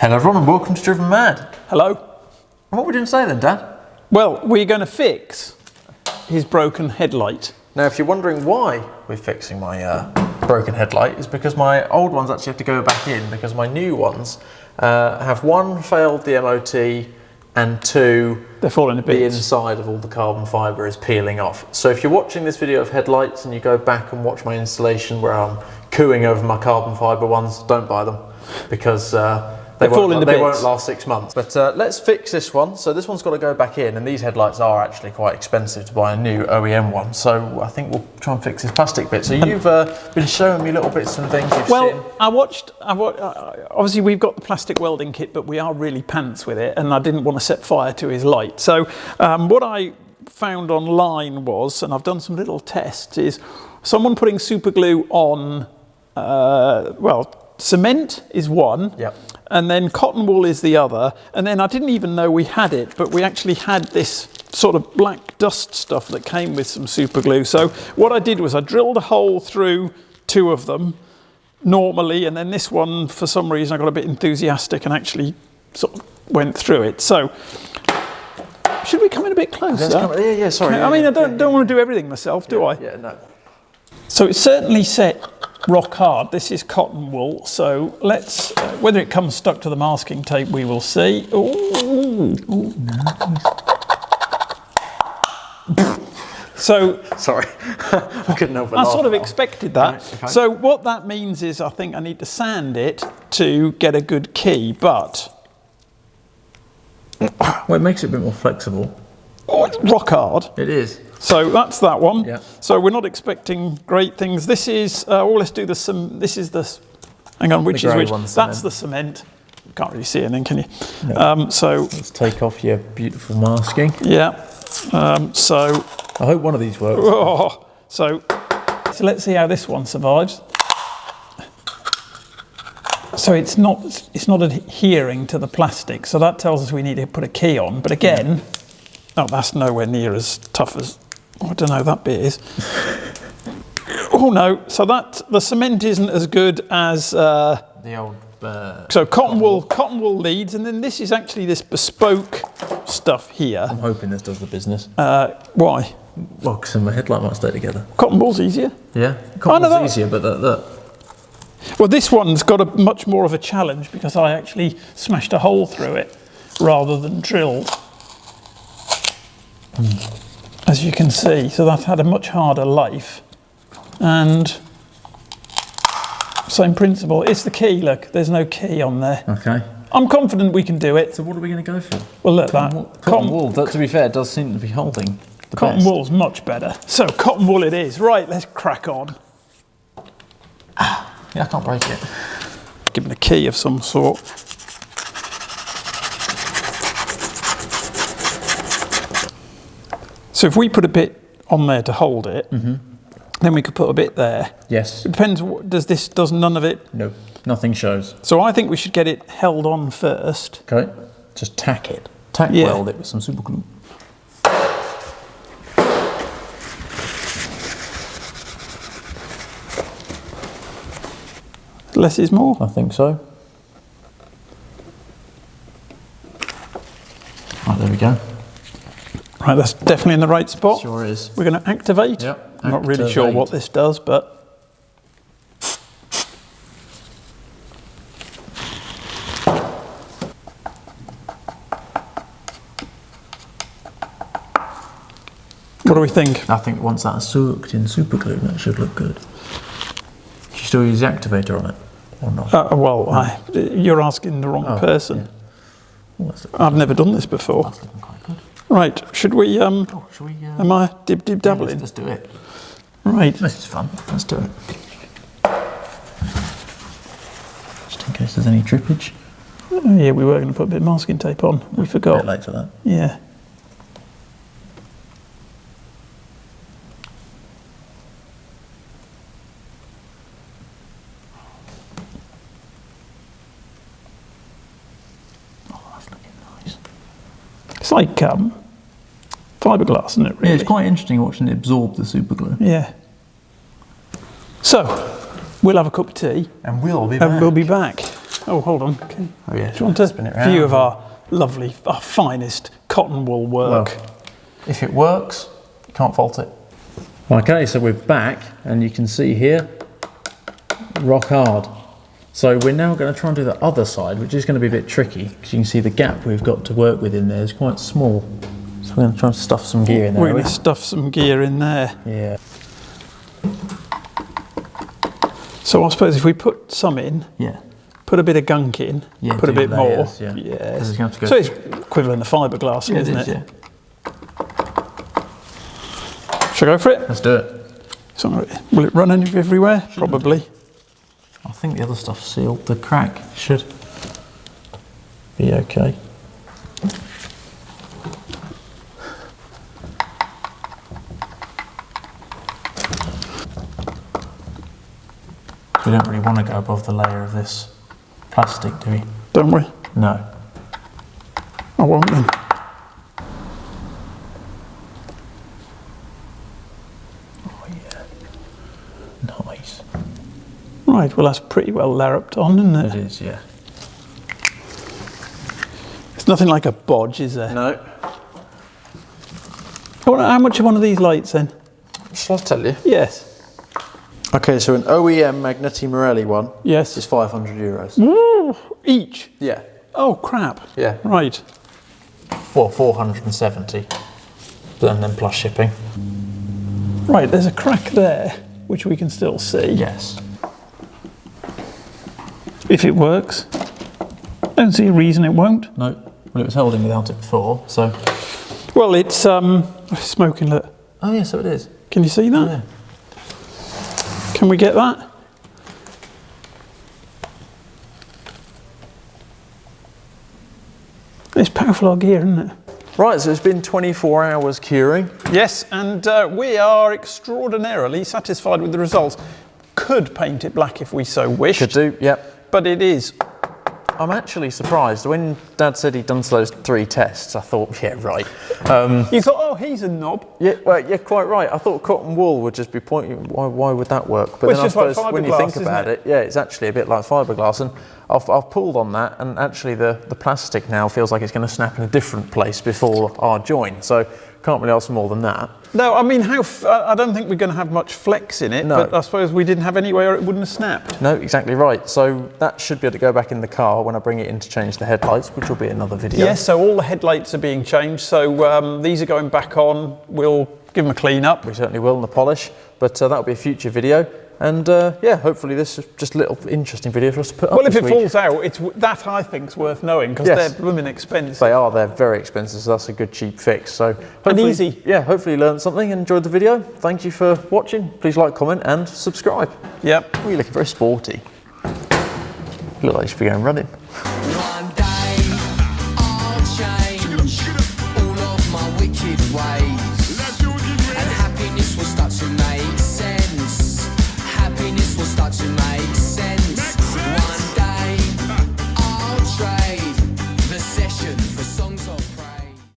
Hello everyone and welcome to Drivenmad. Hello. And what are we doing today then, Dad? Well, we're going to fix his broken headlight. Now if you're wondering why we're fixing my broken headlight, it's because my old ones actually have to go back in because my new ones have one, failed the MOT, and two, they're falling to bits. The inside of all the carbon fibre is peeling off. So if you're watching this video of headlights and you go back and watch my installation where I'm cooing over my carbon fibre ones, don't buy them because they won't last 6 months. But let's fix this one. So this one's got to go back in, and these headlights are actually quite expensive to buy a new OEM one. So I think we'll try and fix this plastic bit. So you've been showing me little bits and things you've seen. Well, I watched, obviously we've got the plastic welding kit, but we are really pants with it, and I didn't want to set fire to his light. So what I found online was, and I've done some little tests, is someone putting super glue on, well, cement is one. Yep. And then cotton wool is the other. And then I didn't even know we had it, but we actually had this sort of black dust stuff that came with some super glue. So what I did was I drilled a hole through two of them normally, and then this one, for some reason, I got a bit enthusiastic and actually sort of went through it. So should we come in a bit closer? Yeah, sorry. I mean, I don't want to do everything myself, do I? Yeah, no. So it's certainly set rock hard. This is cotton wool, so let's whether it comes stuck to the masking tape we will see. Ooh. So sorry, I couldn't help but I laugh. I sort of expected that. Right, okay. So what that means is I think I need to sand it to get a good key, but well, it makes it a bit more flexible. oh, it's rock hard. It is. So that's that one. Yeah. So we're not expecting great things. This is, let's do this is the, hang on, which is which? That's the cement. Can't really see anything, can you? No. So let's take off your beautiful masking. Yeah. So I hope one of these works. Oh, so let's see how this one survives. So it's not adhering to the plastic. So that tells us we need to put a key on. But again, oh, that's nowhere near as tough as, I don't know, that bit is. Oh no, so the cement isn't as good as the old. So cotton wool leads, and then this is actually this bespoke stuff here. I'm hoping this does the business. Why? Well, because my headlight might stay together. Cotton wool's easier. Yeah, cotton wool's easier, but well, this one's got a much more of a challenge because I actually smashed a hole through it rather than drilled. As you can see, so that had a much harder life, and same principle. It's the key. Look, there's no key on there. Okay. I'm confident we can do it. So what are we going to go for? Well, look, cotton wool. That, to be fair, does seem to be holding. Cotton wool's much better. So cotton wool it is. Right, let's crack on. Yeah, I can't break it. Give it a key of some sort. So if we put a bit on there to hold it, then we could put a bit there. Yes. It depends. Does none of it? No, nothing shows. So I think we should get it held on first. Okay. Just tack it. Tack weld it with some super glue. Less is more. I think so. Right, there we go. Right, that's definitely in the right spot. Sure is. We're going to activate. Yep. I'm not really sure what this does, but what do we think? I think once that's soaked in super glue, that should look good. Do you still use the activator on it, or not? Well, you're asking the wrong person. Yeah. Oh, I've never done this before. That's looking quite good. Right, should we, am I dabbling? Let's do it. Right. This is fun. Let's do it. Just in case there's any drippage. Oh, yeah, we were going to put a bit of masking tape on. We forgot. A bit late for that. Yeah. Oh, that's looking nice. It's like fiberglass, isn't it, really? Yeah, it's quite interesting watching it absorb the super glue. Yeah. So, we'll have a cup of tea. And we'll be back. And we'll be back. Oh, hold on. Oh yeah. Do you want a view of our lovely, our finest cotton wool work? Well, if it works, you can't fault it. Okay, so we're back, and you can see here, rock hard. So we're now going to try and do the other side, which is going to be a bit tricky, because you can see the gap we've got to work with in there is quite small. So we're going to try and stuff some gear in there. We're going to stuff some gear in there. Yeah. So I suppose if we put some in, Yeah. put a bit of gunk in, Yeah, put a bit layers, more. Yeah. Yes. It's going to go So it's equivalent of fiberglass, yeah, isn't it? Yeah. Shall I go for it? Let's do it. So, will it run everywhere? Probably. I think the other stuff sealed the crack. Should be okay. We don't really want to go above the layer of this plastic, do we? Don't we? No. I won't then. Oh yeah. Nice. Right, well that's pretty well larruped on, isn't it? It is, yeah. It's nothing like a bodge, is there? No. How much are one of these lights then? Shall I tell you? Yes. Okay, so an OEM Magneti Morelli one Yes. is €500. Woo! Each? Yeah. Oh crap. Yeah. Right. Well, 470. And then plus shipping. Right, there's a crack there, which we can still see. Yes. If it works. Don't see a reason it won't. No. Well, it was holding without it before, so. Well, it's smoking, look. Oh yeah, so it is. Can you see that? Yeah. Can we get that? It's powerful gear, isn't it? Right, so it's been 24 hours curing. Yes, and we are extraordinarily satisfied with the results. Could paint it black if we so wished. Could do, yep. But it is. I'm actually surprised. When Dad said he'd done those 3 tests, I thought, yeah, right. You thought, oh, he's a knob. Yeah, well, yeah, quite right. I thought cotton wool would just be pointing. Why would that work? But Well, then I it's just like suppose when you think fiberglass, about isn't it, yeah, it's actually a bit like fiberglass. And I've pulled on that, and actually the plastic now feels like it's going to snap in a different place before our join. So can't really ask for more than that. No, I mean, I don't think we're going to have much flex in it, No. but I suppose we didn't have any way or it wouldn't have snapped. No, exactly right. So that should be able to go back in the car when I bring it in to change the headlights, which will be another video. Yes, so all the headlights are being changed, so these are going back on. We'll give them a clean up. We certainly will in the polish, but that'll be a future video. And yeah, hopefully this is just a little interesting video for us to put up. Well, if this it week. falls out, that I think is worth knowing because Yes. they're blooming expensive. They are, they're very expensive, so that's a good cheap fix. So And hopefully, easy. Yeah, hopefully you learned something and enjoyed the video. Thank you for watching. Please like, comment and subscribe. Yep. Oh, you're looking very sporty. You look like you should be going running.